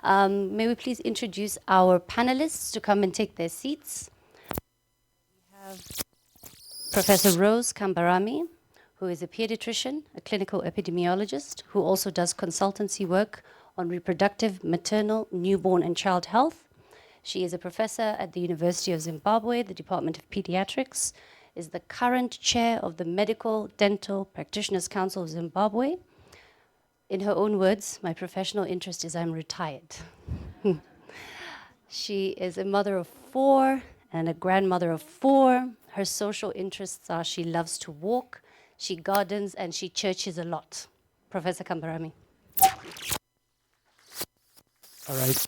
May we please introduce our panelists to come and take their seats. We have Professor Rose Kambarami, who is a pediatrician, a clinical epidemiologist, who also does consultancy work on reproductive, maternal, newborn, and child health. She is a professor at the University of Zimbabwe, the Department of Pediatrics, is the current chair of the Medical Dental Practitioners Council of Zimbabwe. In her own words, my professional interest is I'm retired. She is a mother of 4 and a grandmother of 4. Her social interests are she loves to walk, she gardens, and she churches a lot. Professor Kambarami. All right.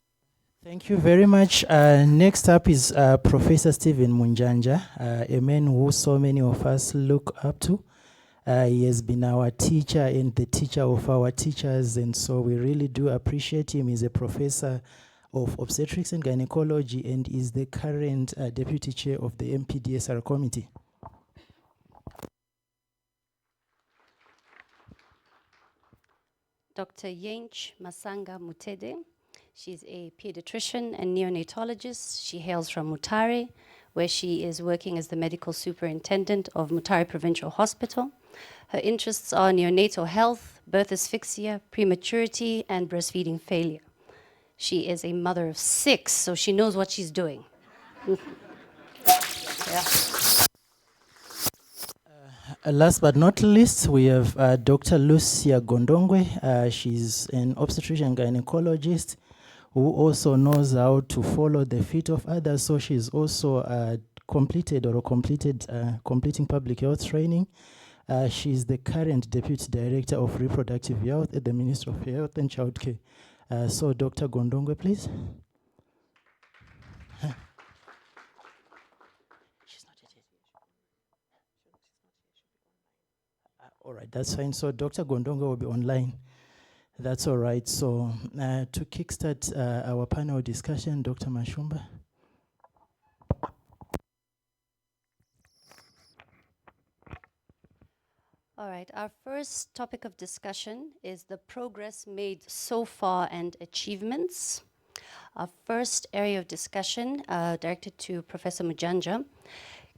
Thank you very much. Next up is Professor Stephen Munjanja, a man who so many of us look up to. He has been our teacher and the teacher of our teachers, and so we really do appreciate him. He's a professor of obstetrics and gynecology and is the current deputy chair of the MPDSR committee. Dr. Yench Masanga Mutede. She's a pediatrician and neonatologist. She hails from Mutare, where she is working as the medical superintendent of Mutare Provincial Hospital. Her interests are neonatal health, birth asphyxia, prematurity, and breastfeeding failure. She is a mother of 6, so she knows what she's doing. Yeah. Last but not least, we have Dr. Lucia Gondongwe. She's an obstetrician gynecologist who also knows how to follow the feet of others. So she's also completing public health training. She's the current Deputy Director of Reproductive Health at the Ministry of Health and Childcare. So Dr. Gondongwe, please. She's not yet. All right, that's fine. So Dr. Gondongwe will be online. That's all right. So to kickstart our panel discussion, Dr. Mashumba. All right, our first topic of discussion is the progress made so far and achievements. Our first area of discussion directed to Professor Mujanja.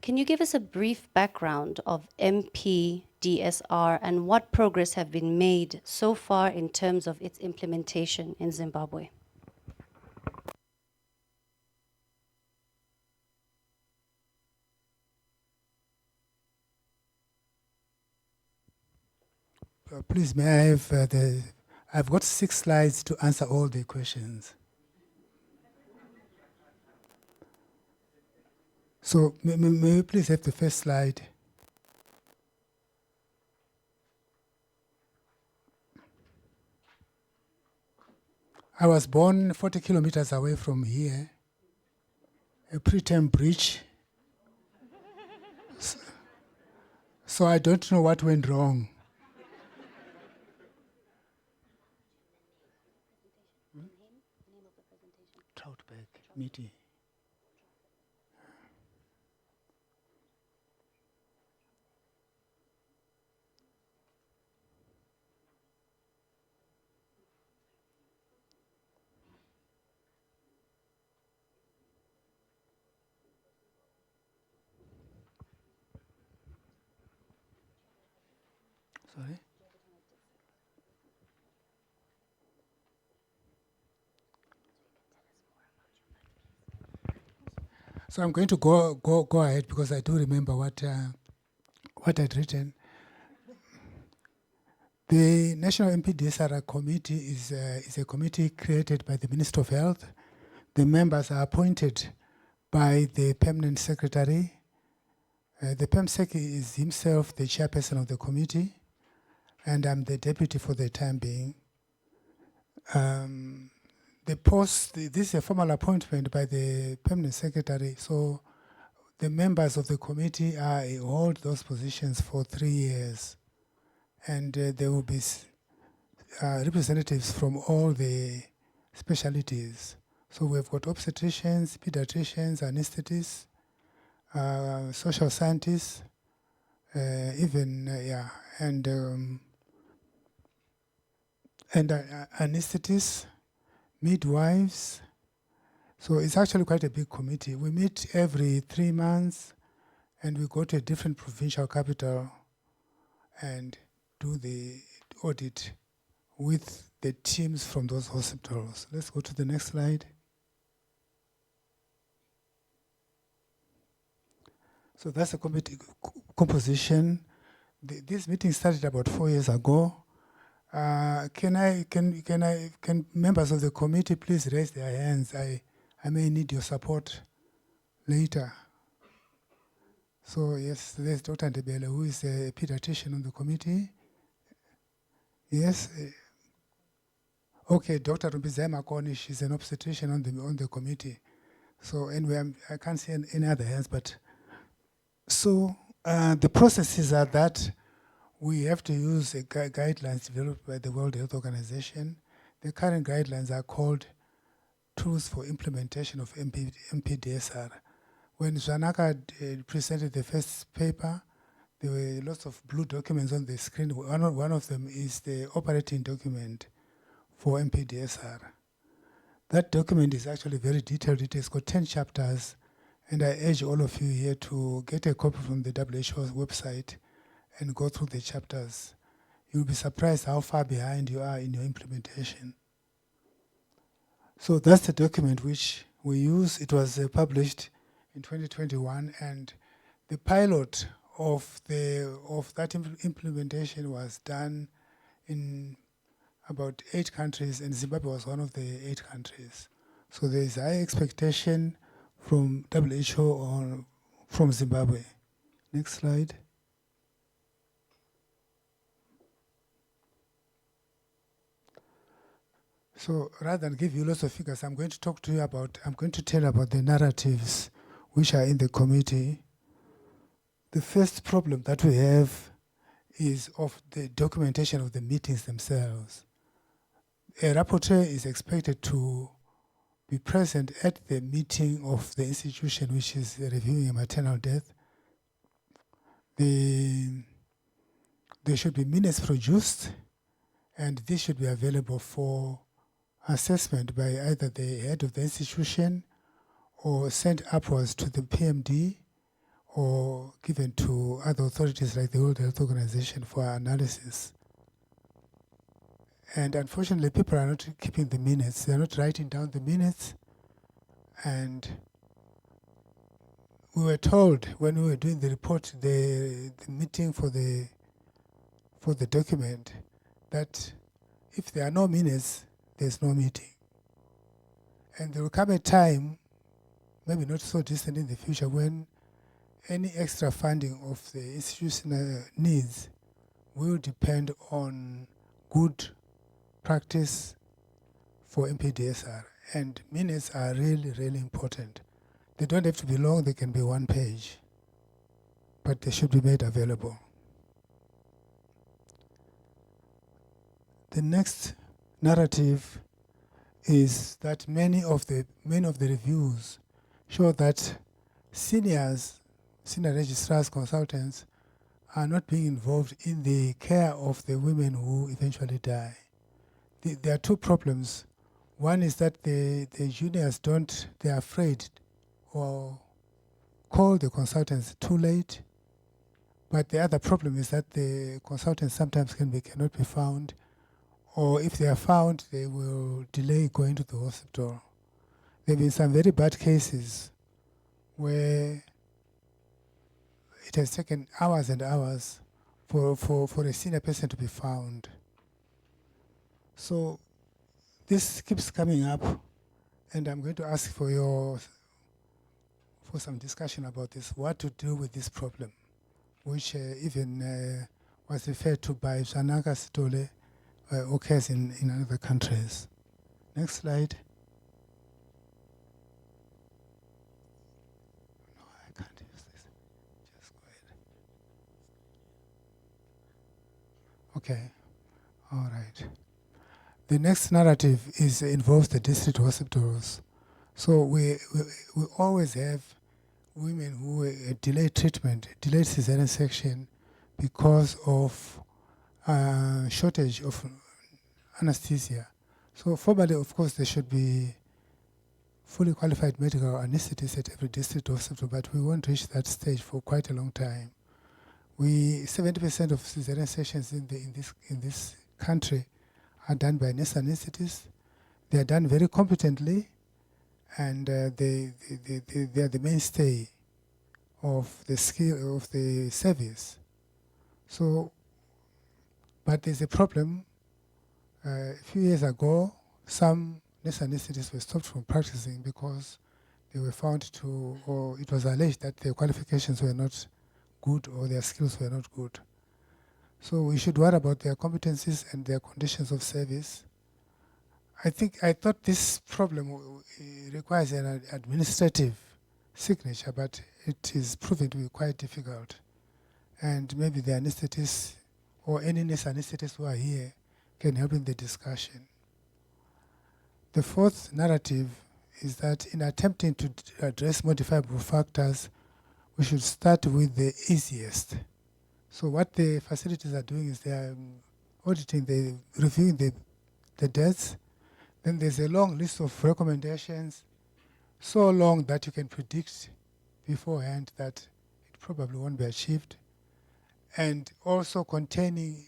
Can you give us a brief background of MPDSR and what progress have been made so far in terms of its implementation in Zimbabwe? Please, may I have I've got 6 slides to answer all the questions. So may we please have the first slide? I was born 40 kilometers away from here, a preterm breach. So I don't know what went wrong. Troutberg meeting. Sorry? So I'm going to go ahead because I do remember what I'd written. The National MPDSR Committee is a committee created by the Minister of Health. The members are appointed by the permanent secretary. The PEMSEC is himself the chairperson of the committee, and I'm the deputy for the time being. This is a formal appointment by the permanent secretary, so the members of the committee hold those positions for 3 years. And there will be representatives from all the specialties. So we've got obstetricians, pediatricians, anesthetists, social scientists, and anesthetists, midwives. So it's actually quite a big committee. We meet every 3 months, and we go to a different provincial capital and do the audit with the teams from those hospitals. Let's go to the next slide. So that's the committee composition. This meeting started about 4 years ago. Can members of the committee please raise their hands? I may need your support later. So yes, there's Dr. Ndebele, who is a pediatrician on the committee. Yes. Okay, Dr. Rumbizai Makoni, she's an obstetrician on the committee. So anyway, I can't see any other hands, but so the processes are that we have to use guidelines developed by the World Health Organization. The current guidelines are called Tools for Implementation of MPDSR. When Janaka presented the first paper, there were lots of blue documents on the screen. One of them is the operating document for MPDSR. That document is actually very detailed. It has got 10 chapters, and I urge all of you here to get a copy from the WHO website and go through the chapters. You'll be surprised how far behind you are in your implementation. So that's the document which we use. It was published in 2021, and the pilot of that implementation was done in about 8 countries, and Zimbabwe was one of the 8 countries. So there is high expectation from WHO or from Zimbabwe. Next slide. So rather than give you lots of figures, I'm going to tell you about the narratives which are in the committee. The first problem that we have is of the documentation of the meetings themselves. A rapporteur is expected to be present at the meeting of the institution which is reviewing a maternal death. There should be minutes produced, and this should be available for assessment by either the head of the institution or sent upwards to the PMD or given to other authorities like the World Health Organization for analysis. And unfortunately, people are not keeping the minutes. They're not writing down the minutes. And we were told when we were doing the report, the meeting for the document, that if there are no minutes, there's no meeting. And there will come a time, maybe not so distant in the future, when any extra funding of the institutional needs will depend on good practice for MPDSR. And minutes are really, really important. They don't have to be long, they can be 1 page, but they should be made available. The next narrative is that many of the reviews show that senior registrars, consultants are not being involved in the care of the women who eventually die. There are 2 problems. One is that the juniors they're afraid or call the consultants too late. But the other problem is that the consultants sometimes cannot be found, or if they are found, they will delay going to the hospital. There have been some very bad cases where it has taken hours and hours for a senior person to be found. So this keeps coming up, and I'm going to ask for some discussion about this, what to do with this problem, which even was referred to by Janaka Sitole, occurs in other countries. Next slide. No, I can't use this. Just go ahead. Okay. All right. The next narrative involves the district hospitals. So we always have women who delayed treatment, delayed cesarean section because of shortage of anesthesia. So formally, of course, there should be fully qualified medical anesthetists at every district hospital, but we won't reach that stage for quite a long time. 70% of cesarean sections in this country are done by nurse anesthetists. They are done very competently, and they are the mainstay of the skill of the service. So, but there's a problem. A few years ago, some nurse anesthetists were stopped from practicing because they were found to, or it was alleged that their qualifications were not good or their skills were not good. So we should worry about their competencies and their conditions of service. I thought this problem requires an administrative signature, but it is proven to be quite difficult. And maybe the anesthetists or any nurse anesthetists who are here can help in the discussion. The fourth narrative is that in attempting to address modifiable factors, we should start with the easiest. So what the facilities are doing is they are auditing, reviewing the deaths. Then there's a long list of recommendations, so long that you can predict beforehand that it probably won't be achieved, and also containing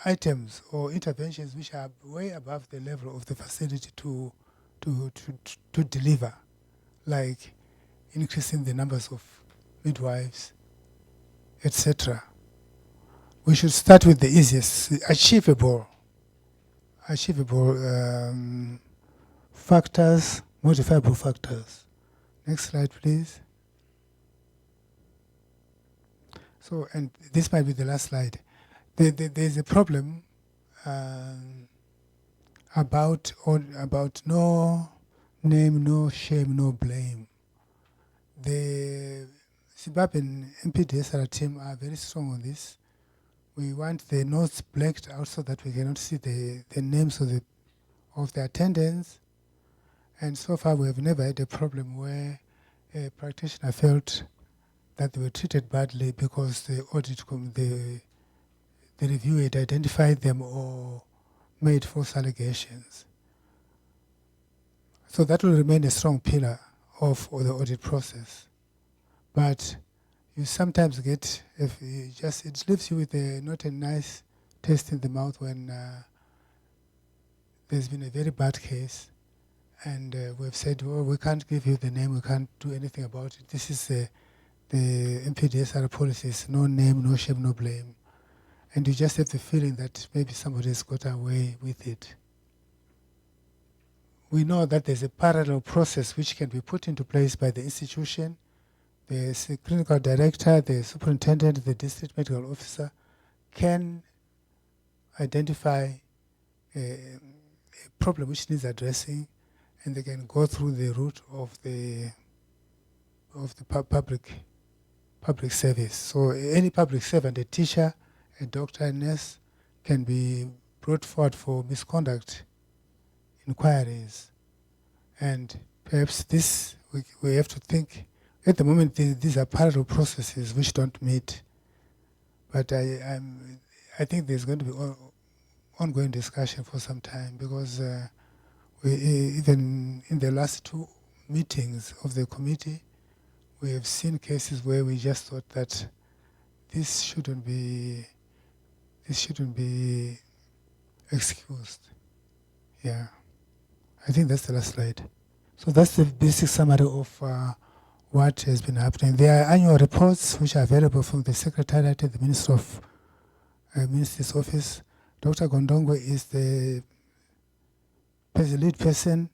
items or interventions which are way above the level of the facility to deliver, like increasing the numbers of midwives, etc. We should start with the easiest, achievable factors, modifiable factors. Next slide, please. So, and this might be the last slide. There's a problem about no name, no shame, no blame. The Zimbabwean MPDSR team are very strong on this. We want the notes blacked out so that we cannot see the names of the attendants. And so far we have never had a problem where a practitioner felt that they were treated badly because the review had identified them or made false allegations. So that will remain a strong pillar of the audit process. But you sometimes get, it leaves you with not a nice taste in the mouth when there's been a very bad case and we've said, well, we can't give you the name, we can't do anything about it. This is the MPDSR policies, no name, no shame, no blame. And you just have the feeling that maybe somebody has got away with it. We know that there's a parallel process which can be put into place by the institution. The clinical director, the superintendent, the district medical officer can identify a problem which needs addressing, and they can go through the route of the public service. So any public servant, a teacher, a doctor, a nurse, can be brought forward for misconduct inquiries. And perhaps this, we have to think, at the moment these are parallel processes which don't meet. But I think there's going to be ongoing discussion for some time, because we even in the last 2 meetings of the committee, we have seen cases where we just thought that this shouldn't be excused. Yeah, I think that's the last slide. So that's the basic summary of what has been happening. There are annual reports which are available from the Secretariat at the Minister's Office. Dr. Gondongwe is the lead person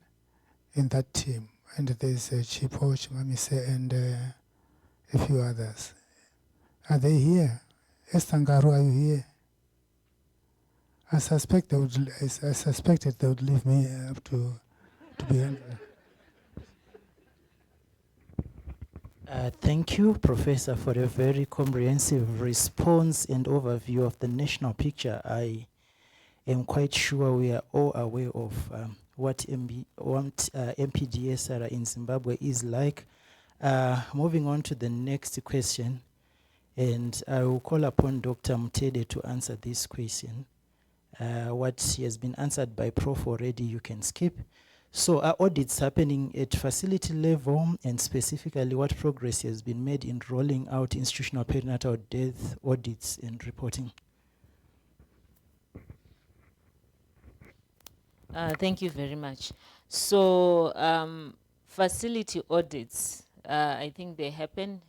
in that team. And there's Chipo, Chimamise, and a few others. Are they here? Estangaru, are you here? I suspected they would leave me up to be angry. Thank you, Professor, for a very comprehensive response and overview of the national picture. I am quite sure we are all aware of what MPDSR in Zimbabwe is like. Moving on to the next question, and I will call upon Dr. Mutede to answer this question. What has been answered by Prof already, you can skip. So are audits happening at facility level, and specifically what progress has been made in rolling out institutional perinatal death audits and reporting? Thank you very much. So facility audits, I think they happen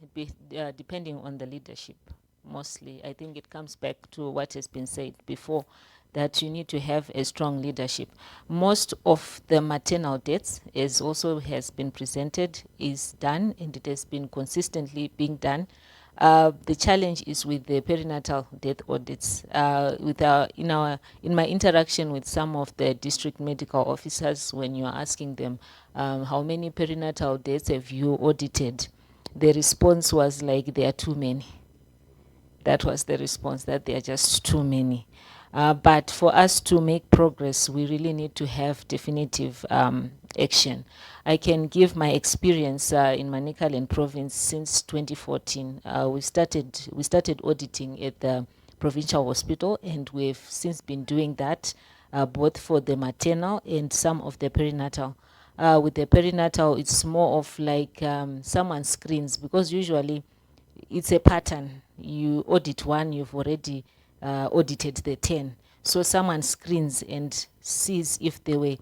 depending on the leadership mostly. I think it comes back to what has been said before, that you need to have a strong leadership. Most of the maternal deaths, as also has been presented, is done, and it has been consistently being done. The challenge is with the perinatal death audits. In my interaction with some of the district medical officers, when you're asking them how many perinatal deaths have you audited, the response was like, there are too many. That was the response, that there are just too many. But for us to make progress, we really need to have definitive action. I can give my experience in Manicaland province since 2014. We started auditing at the provincial hospital, and we've since been doing that both for the maternal and some of the perinatal. With the perinatal, it's more of like someone screens, because usually it's a pattern. You audit one, you've already audited the 10. So someone screens and sees if there were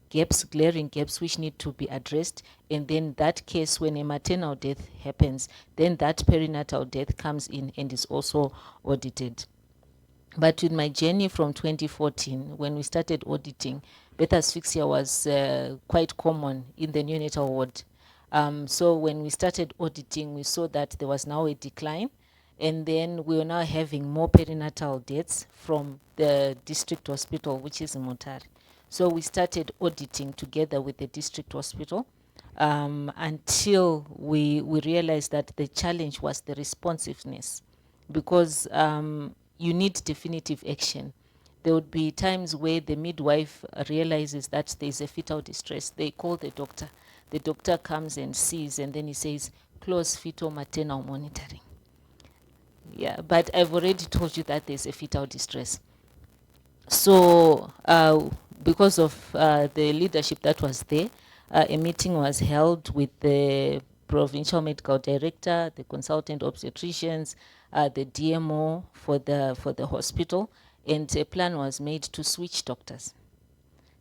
gaps, glaring gaps, which need to be addressed. And then that case, when a maternal death happens, then that perinatal death comes in and is also audited. But with my journey from 2014, when we started auditing, birth asphyxia was quite common in the neonatal ward. So when we started auditing, we saw that there was now a decline, and then we were now having more perinatal deaths from the district hospital, which is in Mutare. So we started auditing together with the district hospital until we realized that the challenge was the responsiveness, because you need definitive action. There would be times where the midwife realizes that there's a fetal distress. They call the doctor. The doctor comes and sees, and then he says, close fetal maternal monitoring. Yeah, but I've already told you that there's a fetal distress. So because of the leadership that was there, a meeting was held with the provincial medical director, the consultant obstetricians, the DMO for the hospital, and a plan was made to switch doctors.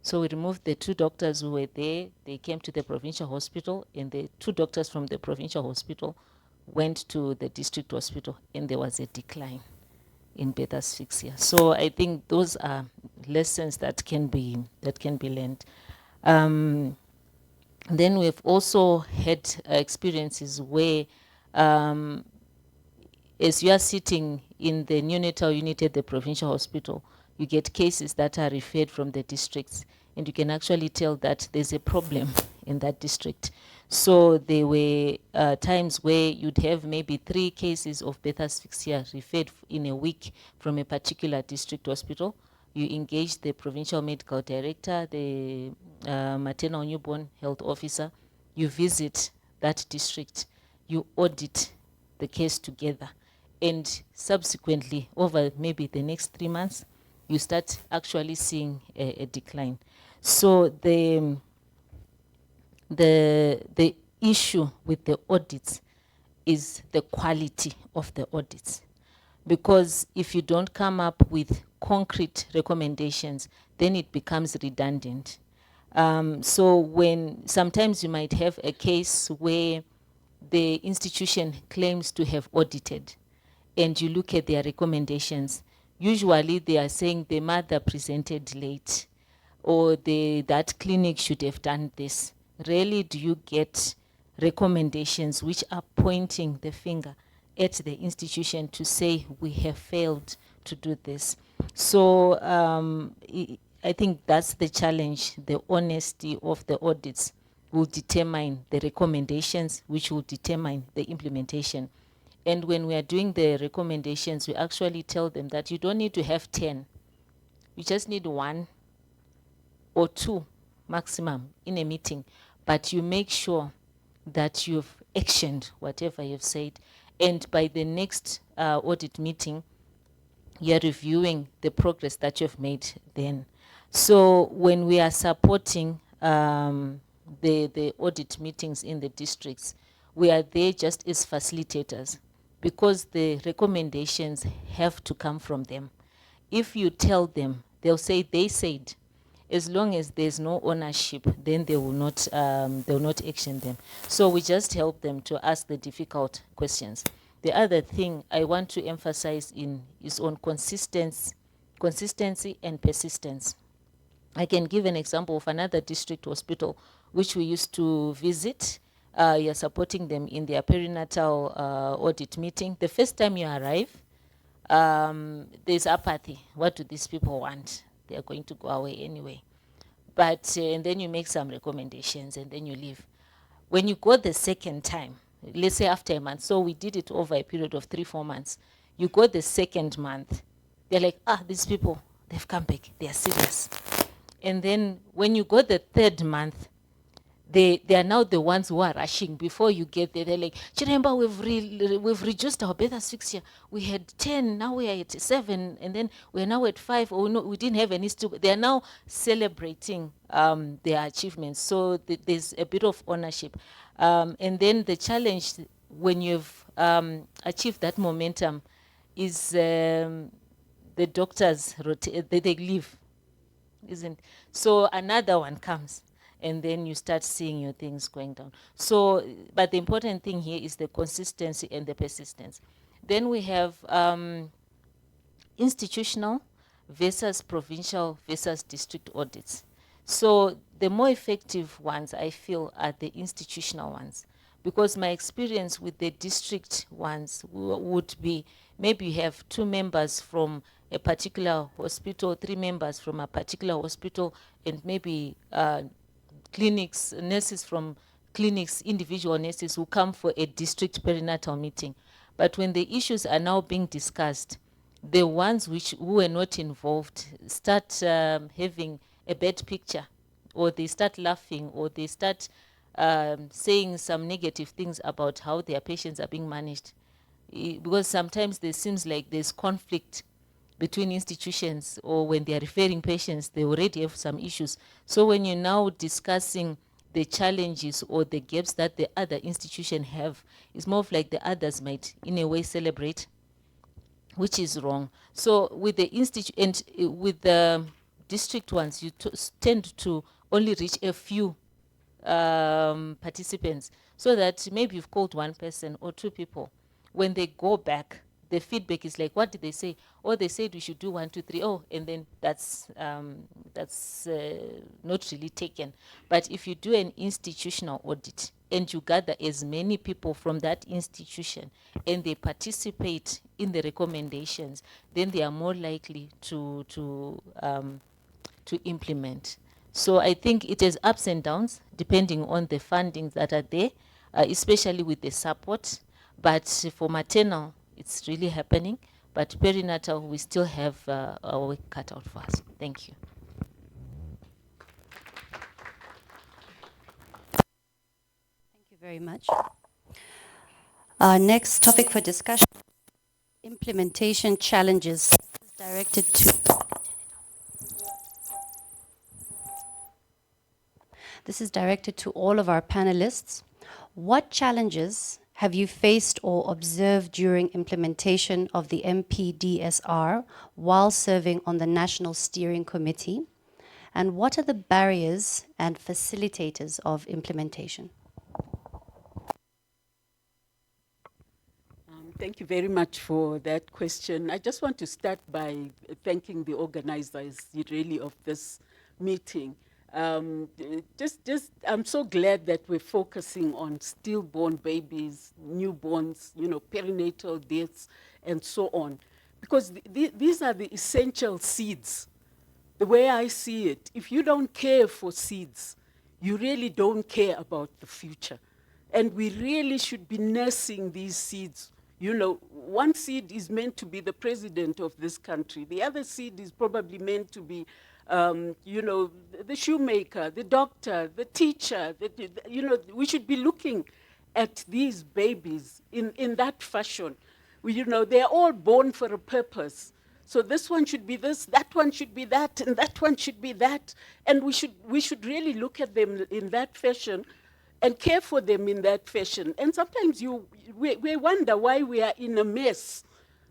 So we removed the 2 doctors who were there. They came to the provincial hospital, and the 2 doctors from the provincial hospital went to the district hospital, and there was a decline in birth asphyxia. So I think those are lessons that can be learned. Then we've also had experiences where as you are sitting in the neonatal unit at the provincial hospital, you get cases that are referred from the districts, and you can actually tell that there's a problem in that district. So there were times where you'd have maybe 3 cases of birth asphyxia referred in a week from a particular district hospital. You engage the provincial medical director, the maternal newborn health officer. You visit that district. You audit the case together. And subsequently, over maybe the next 3 months, you start actually seeing a decline. So the issue with the audits is the quality of the audits. Because if you don't come up with concrete recommendations, then it becomes redundant. So when sometimes you might have a case where the institution claims to have audited, and you look at their recommendations, usually they are saying the mother presented late, or that clinic should have done this. Rarely do you get recommendations which are pointing the finger at the institution to say we have failed to do this. So I think that's the challenge. The honesty of the audits will determine the recommendations, which will determine the implementation. And when we are doing the recommendations, we actually tell them that you don't need to have 10. You just need 1 or 2 maximum in a meeting. But you make sure that you've actioned whatever you've said. And by the next audit meeting, you're reviewing the progress that you've made then. So when we are supporting the audit meetings in the districts, we are there just as facilitators, because the recommendations have to come from them. If you tell them, they'll say they said. As long as there's no ownership, then they will not action them. So we just help them to ask the difficult questions. The other thing I want to emphasize is on consistency and persistence. I can give an example of another district hospital which we used to visit. You're supporting them in their perinatal audit meeting. The first time you arrive, there's apathy. What do these people want? They are going to go away anyway. But and then you make some recommendations and then you leave. When you go the second time, let's say after a month, so we did it over a period of 3-4 months. You go the second month, they're like, these people, they've come back, they are serious. And then when you go the third month, they are now the ones who are rushing before you get there. They're like, Chiremba, we've reduced our bed asphyxia. We had 10, now we are at 7, and then we're now at 5. Oh no, we didn't have any. They are now celebrating their achievements. So there's a bit of ownership. And then the challenge when you've achieved that momentum is the doctors they leave, isn't? So another one comes, and then you start seeing your things going down. So, but the important thing here is the consistency and the persistence. Then we have institutional versus provincial versus district audits. So the more effective ones, I feel, are the institutional ones, because my experience with the district ones would be, maybe you have 2 members from a particular hospital, 3 members from a particular hospital, and maybe clinics, nurses from clinics, individual nurses who come for a district perinatal meeting. But when the issues are now being discussed, the ones who were not involved start having a bad picture, or they start laughing, or they start saying some negative things about how their patients are being managed. Because sometimes there seems like there's conflict between institutions, or when they are referring patients, they already have some issues. So when you're now discussing the challenges or the gaps that the other institution have, it's more of like the others might in a way celebrate, which is wrong. So with the and with the district ones, you tend to only reach a few participants, so that maybe you've called 1 person or 2 people. When they go back, the feedback is like, what did they say? Oh, they said we should do 1, 2, 3. Oh, and then that's not really taken. But if you do an institutional audit and you gather as many people from that institution and they participate in the recommendations, then they are more likely to implement. So I think it has ups and downs depending on the fundings that are there, especially with the support. But for maternal, it's really happening. But perinatal, we still have our work cut out for us. Thank you. Thank you very much. Our next topic for discussion, implementation challenges. This is directed to all of our panelists. What challenges have you faced or observed during implementation of the MPDSR while serving on the National Steering Committee? And what are the barriers and facilitators of implementation? Thank you very much for that question. I just want to start by thanking the organizers really of this meeting. I'm so glad that we're focusing on stillborn babies, newborns, perinatal deaths, and so on. Because these are the essential seeds. The way I see it, if you don't care for seeds, you really don't care about the future. And we really should be nursing these seeds. One seed is meant to be the president of this country. The other seed is probably meant to be, the shoemaker, the doctor, the teacher. We should be looking at these babies in that fashion. They're all born for a purpose. So this one should be this, that one should be that, and that one should be that. And we should really look at them in that fashion and care for them in that fashion. And sometimes we wonder why we are in a mess.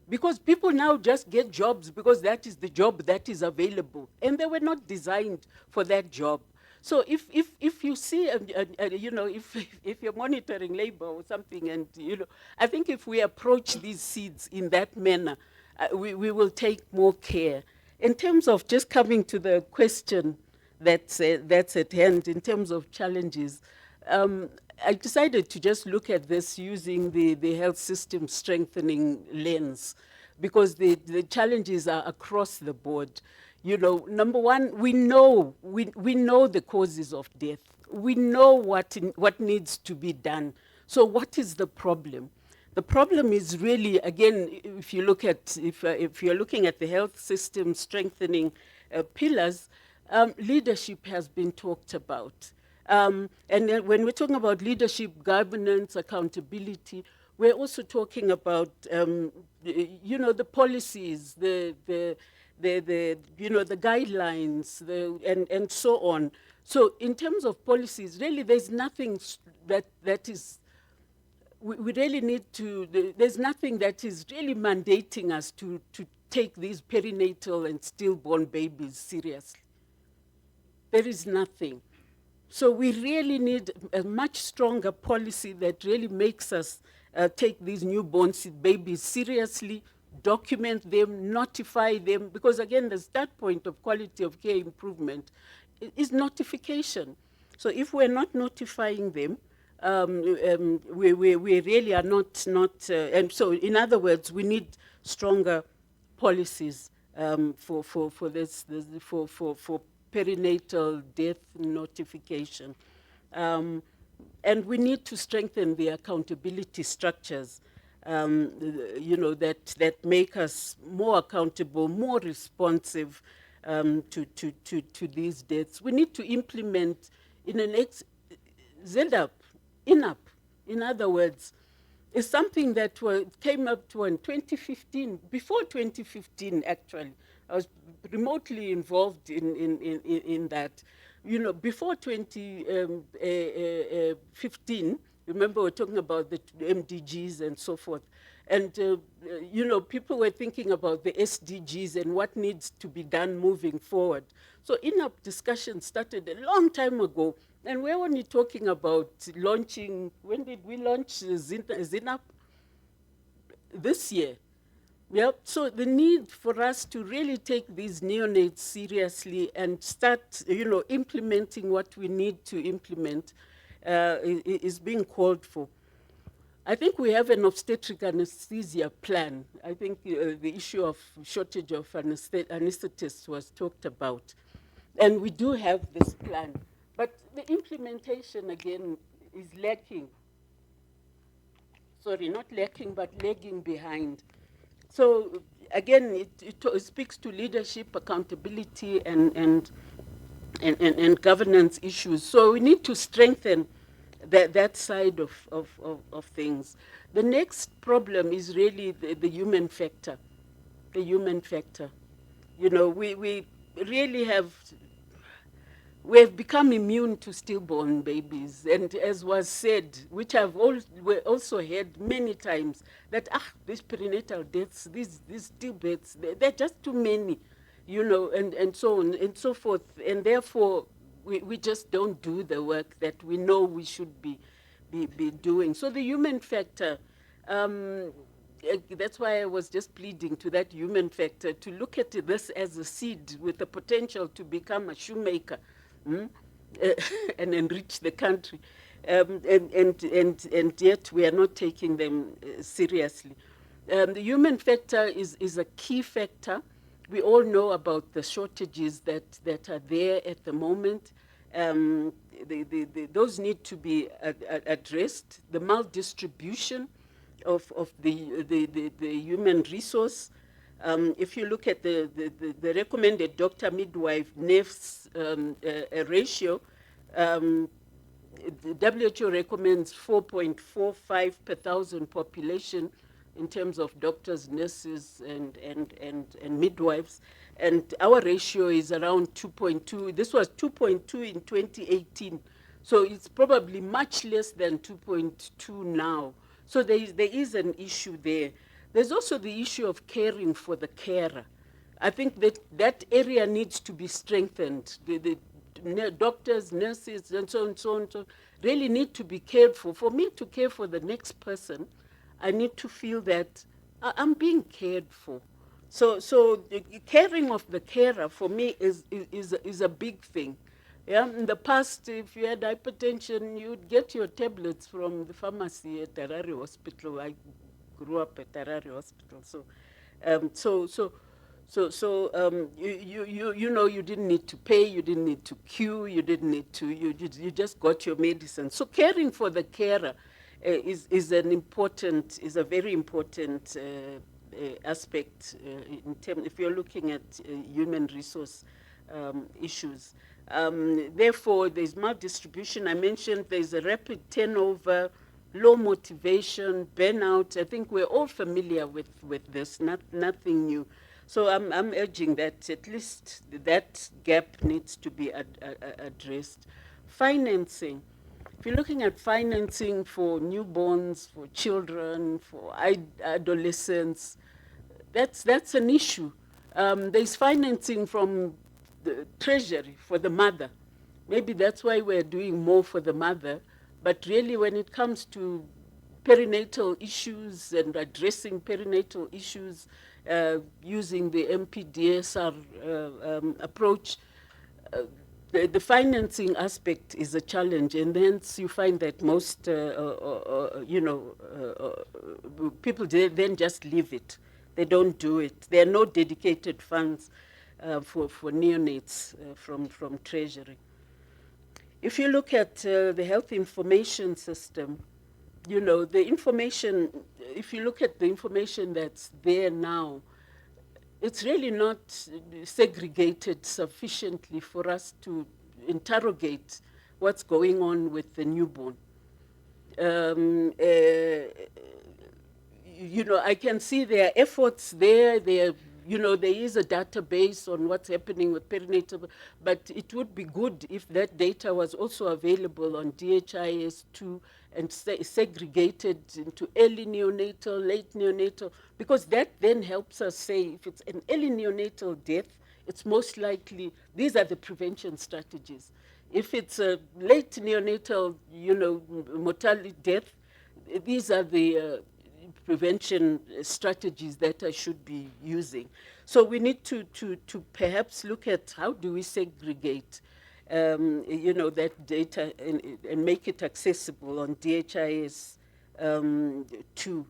Because people now just get jobs because that is the job that is available. And they were not designed for that job. So if you see, you know, if you're monitoring labor or something, and, you know, I think if we approach these seeds in that manner, we will take more care. In terms of just coming to the question that's at hand, in terms of challenges, I decided to just look at this using the health system strengthening lens, because the challenges are across the board. You know, number one, we know the causes of death. We know what needs to be done. So what is the problem? The problem is really, again, if you're looking at the health system strengthening pillars, leadership has been talked about. And then when we're talking about leadership, governance, accountability, we're also talking about, you know, the policies, the you know, the guidelines, and so on. So in terms of policies, really, there's nothing that is. We really need to. There's nothing that is really mandating us to take these perinatal and stillborn babies seriously. There is nothing. So we really need a much stronger policy that really makes us take these newborn babies seriously, document them, notify them, because again, the start point of quality of care improvement is notification. So if we're not notifying them, we really are not, and so in other words, we need stronger policies for perinatal death notification. And we need to strengthen the accountability structures, you know, that make us more accountable, more responsive to these deaths. We need to implement in an ZUP, INAP, in other words, is something that came up to in 2015, before 2015 actually. I was remotely involved in that. You know, before 2015, remember we're talking about the MDGs and so forth. And, you know, people were thinking about the SDGs and what needs to be done moving forward. So INAP discussion started a long time ago. And we're only talking about launching, when did we launch ZINAP? This year. Yep. So the need for us to really take these neonates seriously and start, you know, implementing what we need to implement is being called for. I think we have an obstetric anesthesia plan. I think the issue of shortage of anesthetists was talked about. And we do have this plan. But the implementation, again, is lacking. Sorry, not lacking, but lagging behind. So again, it speaks to leadership, accountability, and governance issues. So we need to strengthen that side of things. The next problem is really the human factor. The human factor. You know, we really have. We have become immune to stillborn babies. And as was said, which I've also heard many times, that, these perinatal deaths, these stillbirths, they're just too many, you know, and so on and so forth. And therefore, we just don't do the work that we know we should be doing. So the human factor, that's why I was just pleading to that human factor, to look at this as a seed with the potential to become a shoemaker. And enrich the country, and yet we are not taking them seriously. The human factor is a key factor. We all know about the shortages that are there at the moment. Those need to be addressed. The maldistribution of the human resource. If you look at the recommended doctor-midwife NEF's ratio, the WHO recommends 4.45 per thousand population. in terms of doctors, nurses, and midwives. And our ratio is around 2.2. This was 2.2 in 2018. So it's probably much less than 2.2 now. So there is an issue there. There's also the issue of caring for the carer. I think that area needs to be strengthened. The doctors, nurses, and so on, so really need to be cared for. For me to care for the next person, I need to feel that I'm being cared for. So the caring of the carer for me is a big thing. Yeah, in the past, if you had hypertension, you'd get your tablets from the pharmacy at Harare Hospital. I grew up at Harare Hospital, you know, you didn't need to pay, you didn't need to queue, you didn't need to, you just got your medicine. So caring for the carer is a very important aspect in terms, if you're looking at human resource issues. Therefore, there's maldistribution. I mentioned there's a rapid turnover, low motivation, burnout. I think we're all familiar with this, nothing new. So I'm urging that at least that gap needs to be addressed. Financing. If you're looking at financing for newborns, for children, for adolescents, that's an issue. There's financing from the treasury for the mother. Maybe that's why we're doing more for the mother. But really, when it comes to perinatal issues and addressing perinatal issues using the MPDSR approach, the financing aspect is a challenge, and hence you find that most, people then just leave it. They don't do it. There are no dedicated funds for neonates from Treasury. If you look at the health information system, you know, the information, if you look at the information that's there now, it's really not segregated sufficiently for us to interrogate what's going on with the newborn. You know, I can see there are efforts there. There is a database on what's happening with perinatal, but it would be good if that data was also available on DHIS2 and segregated into early neonatal, late neonatal, because that then helps us say if it's an early neonatal death, it's most likely, these are the prevention strategies. If it's a late neonatal, mortality death, these are the prevention strategies that I should be using. So we need to perhaps look at how do we segregate, that data and make it accessible on DHIS 2.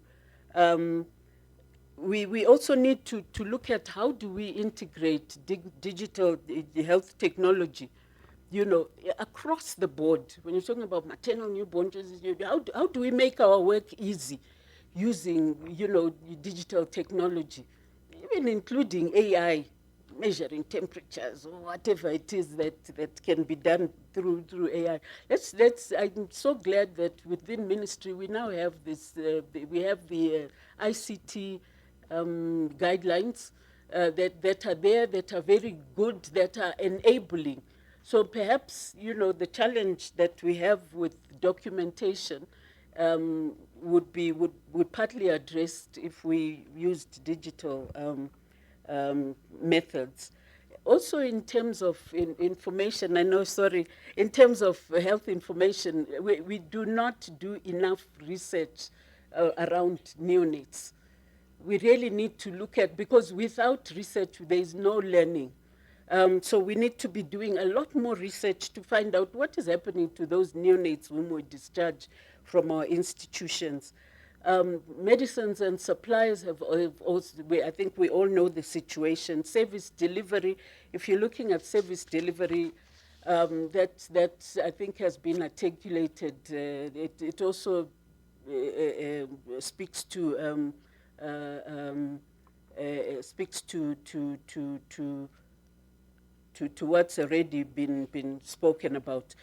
We also need to look at how do we integrate digital health technology, across the board. When you're talking about maternal newborn, how do we make our work easy using, digital technology, even including AI, measuring temperatures or whatever it is that can be done through AI. I'm so glad that within ministry we now have this. We have the ICT guidelines that are there, that are very good, that are enabling. So perhaps, the challenge that we have with documentation would partly addressed if we used digital methods. Also, in terms of information, in terms of health information, we do not do enough research around neonates. We really need to look at, because without research, there is no learning. So we need to be doing a lot more research to find out what is happening to those neonates whom we discharge from our institutions. Medicines and supplies have also, I think we all know the situation. Service delivery, if you're looking at service delivery, that I think has been articulated. It also speaks to to what's already been spoken about.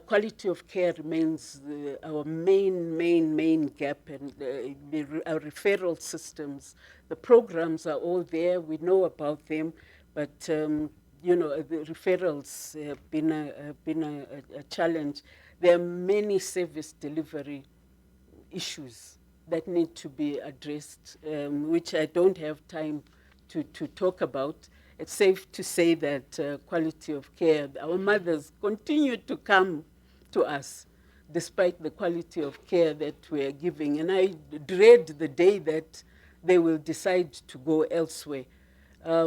Quality of care remains our main gap, and our referral systems. The programs are all there. We know about them, but you know, the referrals have been a challenge. There are many service delivery issues that need to be addressed, which I don't have time to talk about. It's safe to say that quality of care, our mothers continue to come to us despite the quality of care that we are giving. And I dread the day that they will decide to go elsewhere. I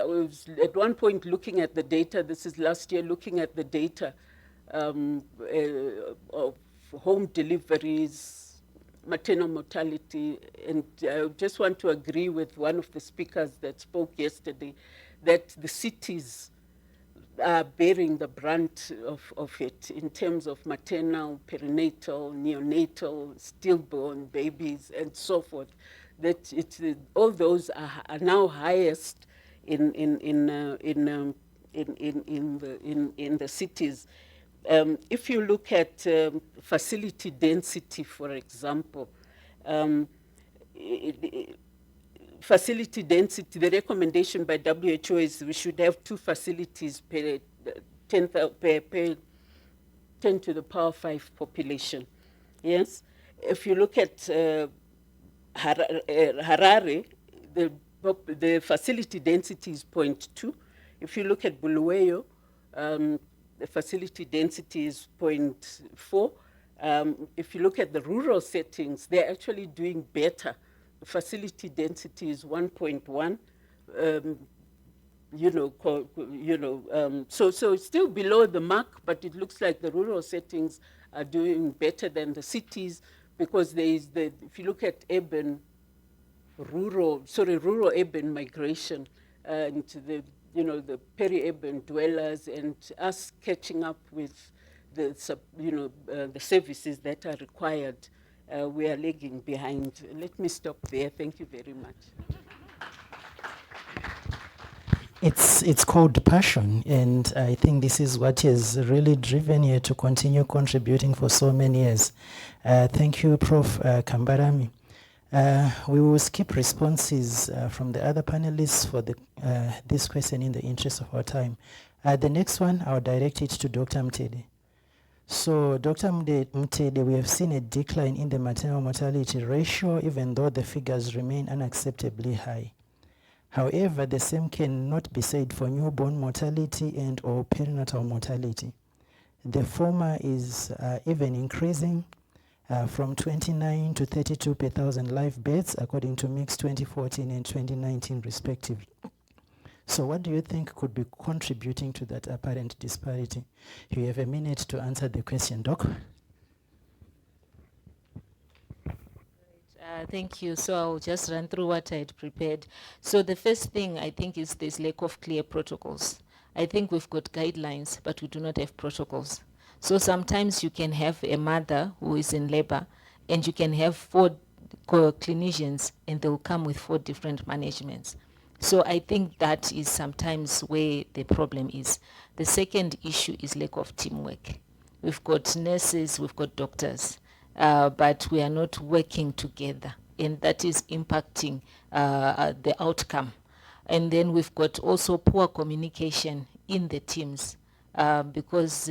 was at one point looking at the data, this is last year, looking at the data of home deliveries, maternal mortality, and I just want to agree with one of the speakers that spoke yesterday, that the cities are bearing the brunt of it in terms of maternal, perinatal, neonatal, stillborn babies, and so forth. That all those are now highest in the cities. If you look at facility density, for example, facility density, the recommendation by WHO is we should have 2 facilities per 10 to the power 5 population. Yes? If you look at Harare, the facility density is 0.2. If you look at Bulawayo, the facility density is 0.4. If you look at the rural settings, they're actually doing better. The facility density is 1.1. So it's still below the mark, but it looks like the rural settings are doing better than the cities, because there is if you look at rural-urban migration into the peri-urban dwellers, and us catching up with the services that are required, we are lagging behind. Let me stop there. Thank you very much. It's called passion, and I think this is what has really driven you to continue contributing for so many years. Thank you, Prof. Kambarami. We will skip responses from the other panelists for this question in the interest of our time. The next one, I'll direct it to Dr. Mtede. So, Dr. Mtede, we have seen a decline in the maternal mortality ratio, even though the figures remain unacceptably high. However, the same cannot be said for newborn mortality and or perinatal mortality. The former is even increasing from 29 to 32 per thousand live births, according to MIX 2014 and 2019 respectively. So what do you think could be contributing to that apparent disparity? You have a minute to answer the question, Doc. Thank you. So I'll just run through what I had prepared. So the first thing I think is this lack of clear protocols. I think we've got guidelines, but we do not have protocols. So sometimes you can have a mother who is in labor, and you can have 4 clinicians, and they'll come with 4 different managements. So I think that is sometimes where the problem is. The second issue is lack of teamwork. We've got nurses, we've got doctors, but we are not working together, and that is impacting the outcome. And then we've got also poor communication in the teams, because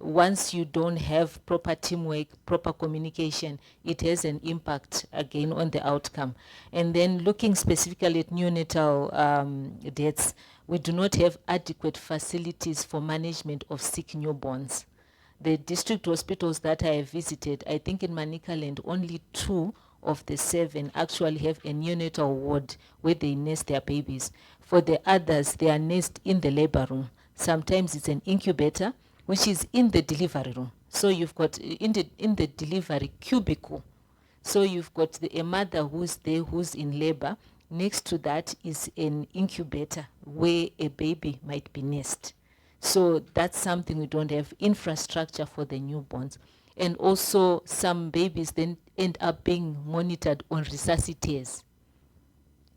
once you don't have proper teamwork, proper communication, it has an impact again on the outcome. And then looking specifically at neonatal deaths, we do not have adequate facilities for management of sick newborns. The district hospitals that I have visited, I think in Manicaland, only 2 of the 7 actually have a neonatal ward where they nurse their babies. For the others, they are nursed in the labor room. Sometimes it's an incubator, which is in the delivery room. So you've got in the delivery cubicle. So you've got a mother who's there, who's in labor. Next to that is an incubator where a baby might be nursed. So that's something we don't have infrastructure for the newborns. And also some babies then end up being monitored on resuscitators.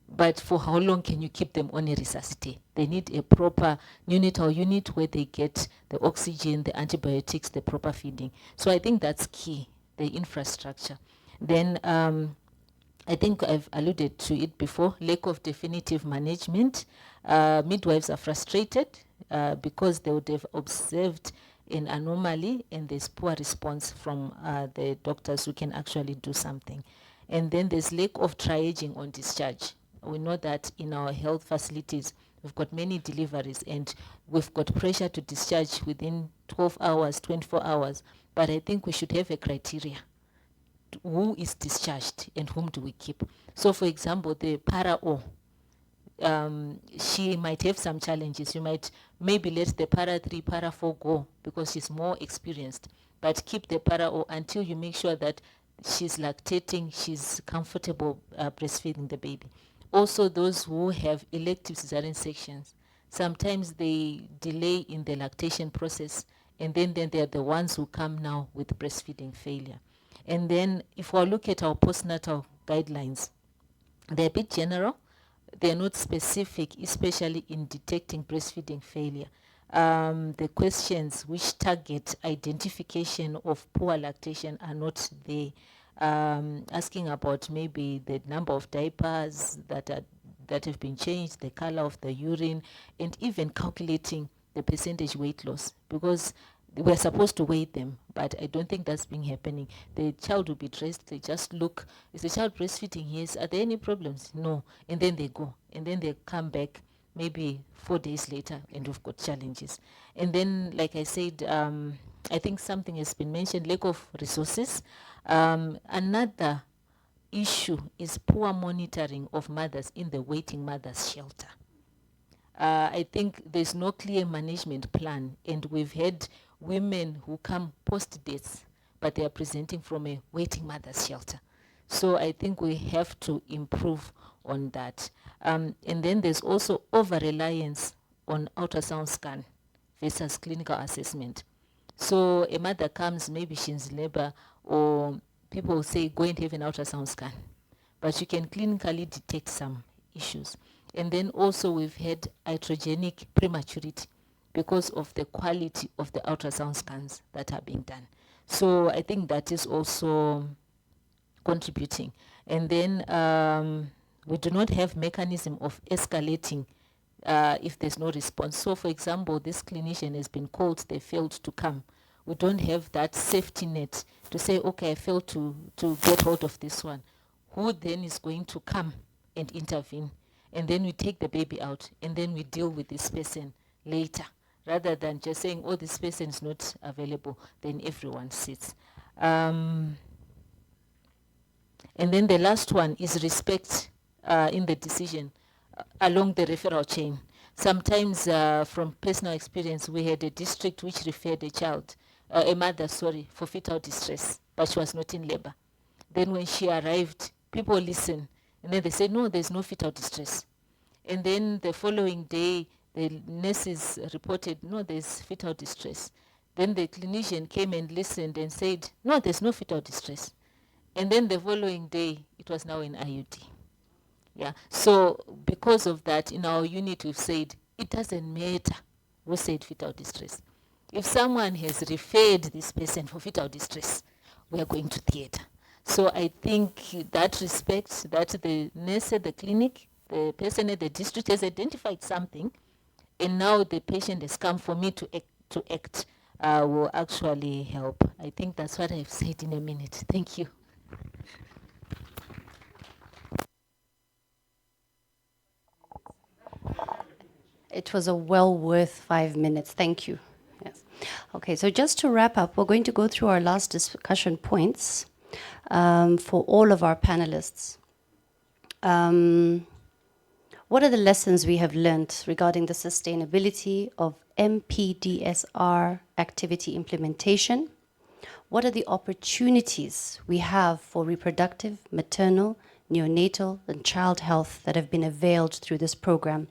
But for how long can you keep them on a resuscitate? They need a proper neonatal unit where they get the oxygen, the antibiotics, the proper feeding. So I think that's key, the infrastructure. Then I think I've alluded to it before, lack of definitive management. Midwives are frustrated because they would have observed an anomaly and there's poor response from the doctors who can actually do something. And then there's lack of triaging on discharge. We know that in our health facilities, we've got many deliveries and we've got pressure to discharge within 12 hours, 24 hours. But I think we should have a criteria. Who is discharged and whom do we keep? So for example, the para-O, she might have some challenges. You might maybe let the para-3, para-4 go because she's more experienced, but keep the para-O until you make sure that she's lactating, she's comfortable breastfeeding the baby. Also, those who have elective cesarean sections, sometimes they delay in the lactation process, and then they're the ones who come now with breastfeeding failure. And then if we look at our postnatal guidelines, they're a bit general. They're not specific, especially in detecting breastfeeding failure. The questions which target identification of poor lactation are not there. Asking about maybe the number of diapers that have been changed, the color of the urine, and even calculating the percentage weight loss, because we're supposed to weigh them, but I don't think that's been happening. The child will be dressed, they just look, is the child breastfeeding? Yes. Are there any problems? No. And then they go, and then they come back maybe 4 days later, and we've got challenges. And then, like I said, I think something has been mentioned, lack of resources. Another issue is poor monitoring of mothers in the waiting mothers shelter. I think there's no clear management plan, and we've had women who come post-deaths, but they are presenting from a waiting mother's shelter. So I think we have to improve on that. And then there's also over-reliance on ultrasound scan versus clinical assessment. So a mother comes, maybe she's in labor, or people say, go and have an ultrasound scan. But you can clinically detect some issues. And then also we've had iatrogenic prematurity because of the quality of the ultrasound scans that are being done. So I think that is also contributing. And then we do not have mechanism of escalating if there's no response. So for example, this clinician has been called, they failed to come. We don't have that safety net to say, okay, I failed to get hold of this one. Who then is going to come and intervene? And then we take the baby out, and then we deal with this person later, rather than just saying, oh, this person is not available, then everyone sits. And then the last one is respect in the decision along the referral chain. Sometimes from personal experience, we had a district which referred a mother, for fetal distress, but she was not in labor. Then when she arrived, people listened, and then they said, no, there's no fetal distress. And then the following day, the nurses reported, no, there's fetal distress. Then the clinician came and listened and said, no, there's no fetal distress. And then the following day, it was now an IUD. Yeah. So because of that, in our unit, we've said, it doesn't matter who said fetal distress. If someone has referred this person for fetal distress, we are going to theater. So I think that respect that the nurse at the clinic, the person at the district has identified something, and now the patient has come for me to act will actually help. I think that's what I've said in a minute. Thank you. It was a well worth 5 minutes. Thank you. Yes. Okay, so just to wrap up, we're going to go through our last discussion points for all of our panelists. What are the lessons we have learned regarding the sustainability of MPDSR activity implementation? What are the opportunities we have for reproductive, maternal, neonatal, and child health that have been availed through this program?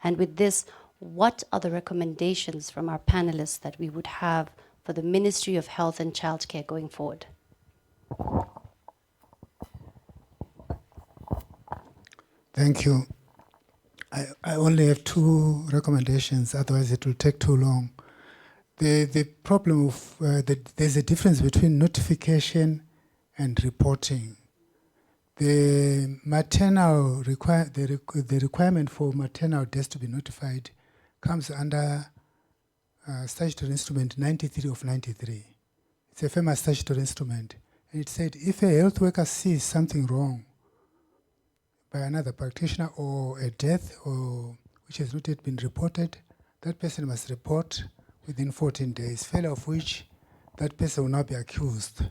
And with this, what are the recommendations from our panelists that we would have for the Ministry of Health and Childcare going forward? Thank you. I only have 2 recommendations, otherwise it will take too long. The problem of there's a difference between notification and reporting. The maternal the requirement for maternal deaths to be notified comes under statutory instrument 93 of 93. It's a famous statutory instrument. And it said if a health worker sees something wrong by another practitioner or a death or which has not yet been reported, that person must report within 14 days, failure of which that person will now be accused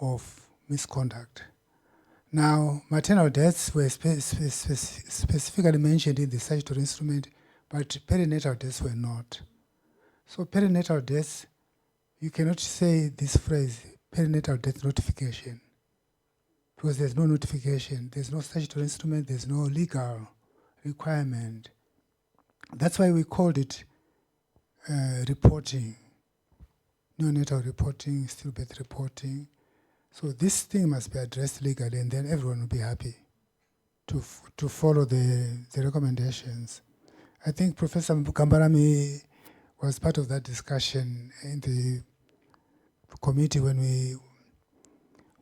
of misconduct. Now, maternal deaths were specifically mentioned in the statutory instrument, but perinatal deaths were not. So perinatal deaths, you cannot say this phrase, perinatal death notification, because there's no notification, there's no statutory instrument, there's no legal requirement. That's why we called it reporting, neonatal reporting, stillbirth reporting. So this thing must be addressed legally, and then everyone will be happy to follow the recommendations. I think Professor Kambarami was part of that discussion in the committee when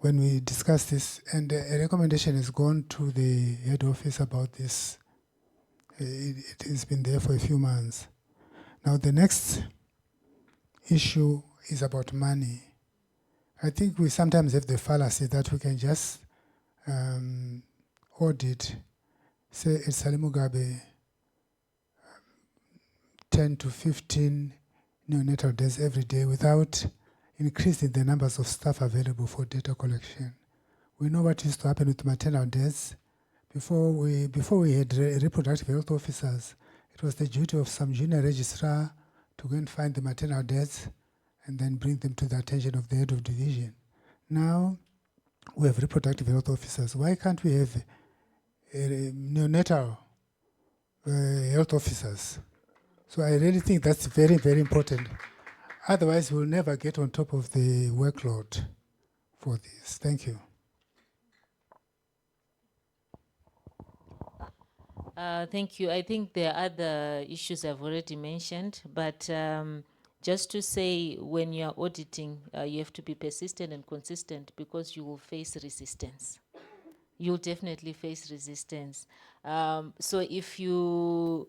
we discussed this, and a recommendation has gone to the head office about this. It has been there for a few months. Now the next issue is about money. I think we sometimes have the fallacy that we can just audit, say at Salim Mugabe, 10 to 15 neonatal deaths every day without increasing the numbers of staff available for data collection. We know what used to happen with maternal deaths. Before we had reproductive health officers, it was the duty of some junior registrar to go and find the maternal deaths and then bring them to the attention of the head of division. Now we have reproductive health officers. Why can't we have neonatal health officers? So I really think that's very, very important. Otherwise, we'll never get on top of the workload for this. Thank you. Thank you. I think there are other issues I've already mentioned, but just to say, when you're auditing, you have to be persistent and consistent because you will face resistance. You'll definitely face resistance. So if you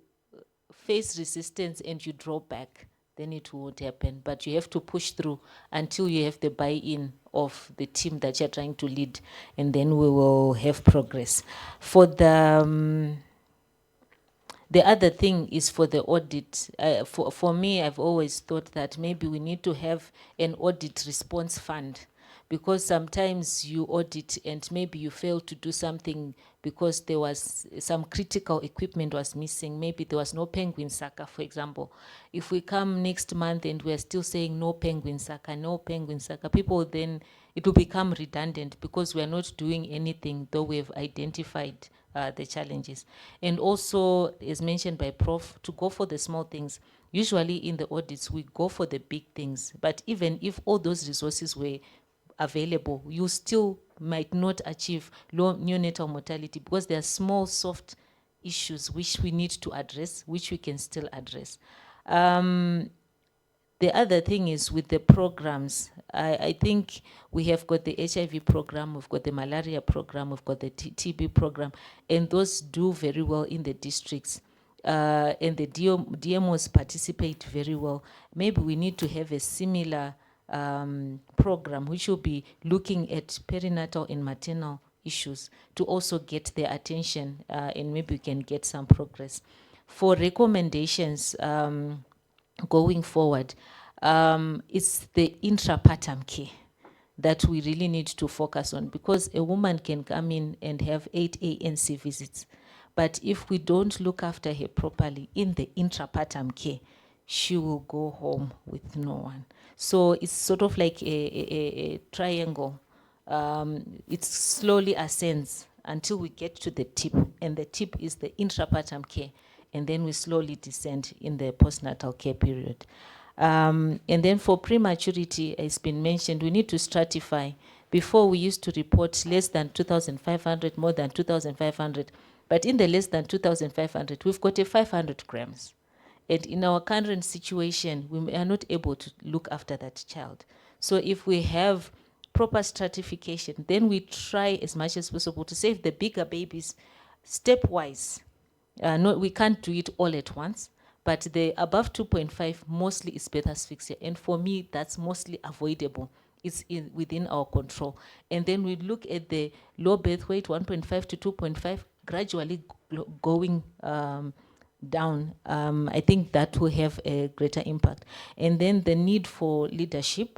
face resistance and you draw back, then it won't happen. But you have to push through until you have the buy-in of the team that you're trying to lead, and then we will have progress. For the other thing is for the audit. For me, I've always thought that maybe we need to have an audit response fund, because sometimes you audit and maybe you fail to do something because there was some critical equipment was missing. Maybe there was no penguin sucker, for example. If we come next month and we're still saying no penguin sucker, people then, it will become redundant because we're not doing anything, though we've identified the challenges. And also, as mentioned by Prof, to go for the small things. Usually in the audits, we go for the big things, but even if all those resources were available, you still might not achieve low neonatal mortality because there are small, soft issues which we need to address, which we can still address. The other thing is with the programs, I think we have got the HIV program, we've got the malaria program, we've got the TB program, and those do very well in the districts. And the DMOs participate very well. Maybe we need to have a similar program which will be looking at perinatal and maternal issues to also get their attention, and maybe we can get some progress. For recommendations going forward, it's the intrapartum care that we really need to focus on, because a woman can come in and have 8 ANC visits, but if we don't look after her properly in the intrapartum care, she will go home with no one. So it's sort of like a triangle. It slowly ascends until we get to the tip, and the tip is the intrapartum care, and then we slowly descend in the postnatal care period. And then for prematurity, it's been mentioned, we need to stratify. Before we used to report less than 2,500, more than 2,500, But in the less than 2,500, we've got a 500 grams. And in our current situation, we are not able to look after that child. So if we have proper stratification, then we try as much as possible to save the bigger babies stepwise. No, we can't do it all at once, but the above 2.5 mostly is birth asphyxia. And for me, that's mostly avoidable. It's within our control. And then we look at the low birth weight, 1.5 to 2.5, gradually going down. I think that will have a greater impact. And then the need for leadership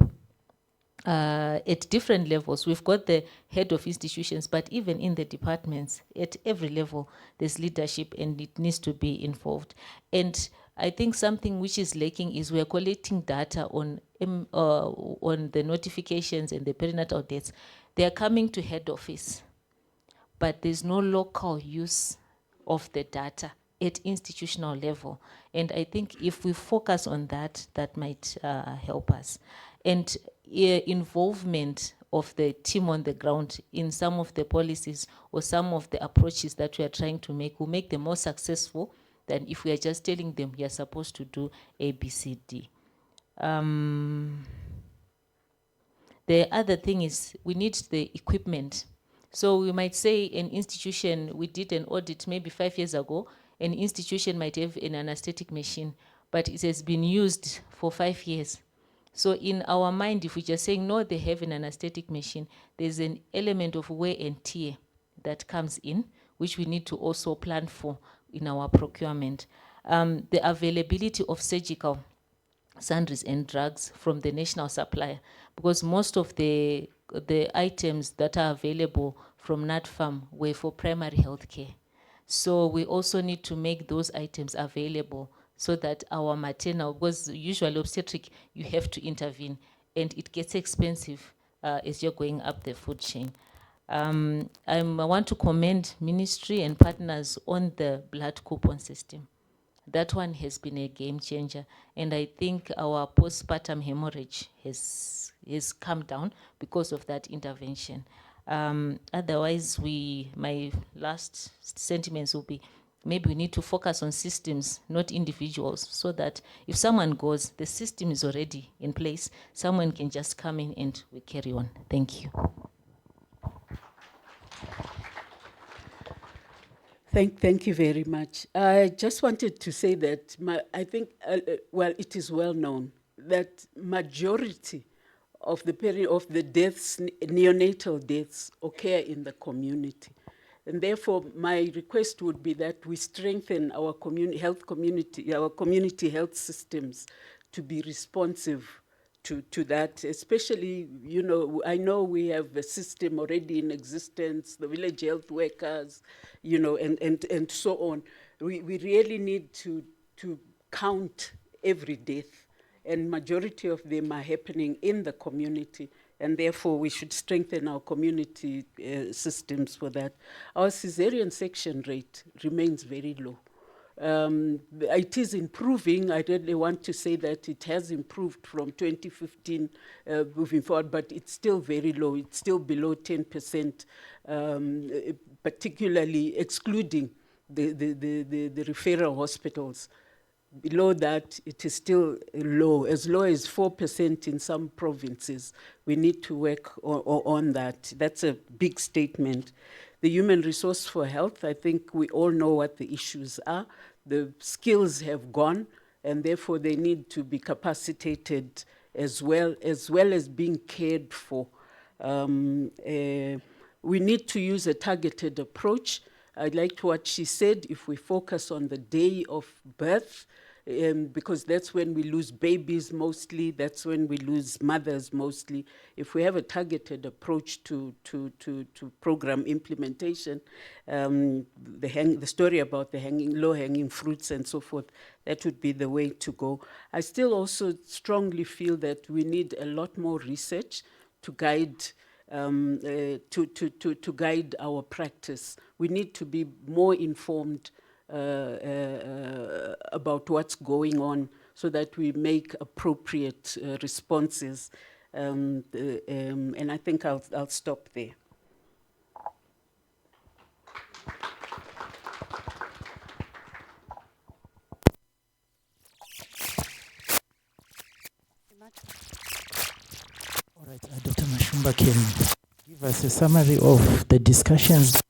at different levels. We've got the head of institutions, but even in the departments, at every level, there's leadership and it needs to be involved. And I think something which is lacking is we're collecting data on the notifications and the perinatal deaths. They are coming to head office, but there's no local use of the data at institutional level. And I think if we focus on that, that might help us. And involvement of the team on the ground in some of the policies or some of the approaches that we are trying to make will make them more successful than if we are just telling them you're supposed to do A, B, C, D. The other thing is we need the equipment. So we might say an institution, we did an audit maybe 5 years ago, an institution might have an anesthetic machine, but it has been used for 5 years. So in our mind, if we're just saying, no, they have an anesthetic machine, there's an element of wear and tear that comes in, which we need to also plan for in our procurement. The availability of surgical sundries and drugs from the national supplier, because most of the items that are available from NatFarm were for primary health care. So we also need to make those items available so that our maternal, because usually obstetric, you have to intervene and it gets expensive as you're going up the food chain. I want to commend ministry and partners on the blood coupon system. That one has been a game changer. And I think our postpartum hemorrhage has come down because of that intervention. Otherwise, my last sentiments will be, maybe we need to focus on systems, not individuals, so that if someone goes, the system is already in place. Someone can just come in and we carry on. Thank you. Thank you very much. I just wanted to say that I think, well, it is well known that majority of the deaths, neonatal deaths, occur in the community. And therefore, my request would be that we strengthen our our community health systems to be responsive to that, especially, you know, I know we have a system already in existence, the village health workers, you know, and so on. We really need to count every death, and majority of them are happening in the community, and therefore we should strengthen our community systems for that. Our cesarean section rate remains very low. It is improving. I really want to say that it has improved from 2015 moving forward, but it's still very low. It's still below 10%, particularly excluding the referral hospitals. Below that, it is still low as 4% in some provinces. We need to work on that. That's a big statement. The human resource for health, I think we all know what the issues are. The skills have gone, and therefore they need to be capacitated as well as being cared for. We need to use a targeted approach. I liked what she said, if we focus on the day of birth, because that's when we lose babies mostly, that's when we lose mothers mostly. If we have a targeted approach to program implementation, the story about the low-hanging fruits and so forth, that would be the way to go. I still also strongly feel that we need a lot more research to guide to guide our practice. We need to be more informed about what's going on so that we make appropriate responses. And I think I'll stop there. Shumba can give us a summary of the discussions.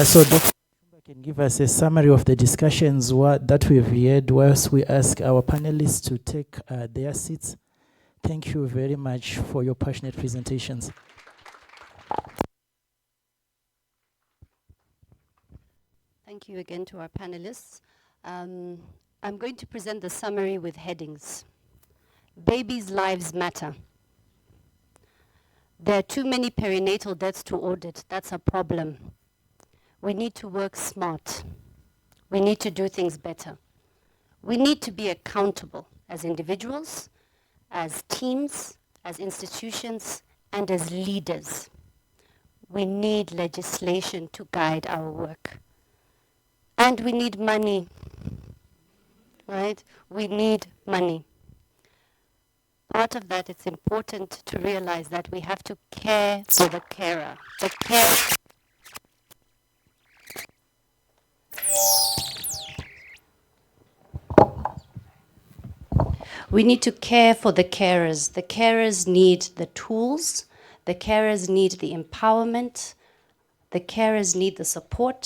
So Dr. Shumba can give us a summary of the discussions that we've had whilst we ask our panelists to take their seats. Thank you very much for your passionate presentations. Thank you again to our panelists. I'm going to present the summary with headings. Babies' lives matter. There are too many perinatal deaths to audit. That's a problem. We need to work smart. We need to do things better. We need to be accountable as individuals, as teams, as institutions, and as leaders. We need legislation to guide our work. And we need money, right? We need money. Part of that, it's important to realize that we have to care for the carer. We need to care for the carers. The carers need the tools. The carers need the empowerment. The carers need the support.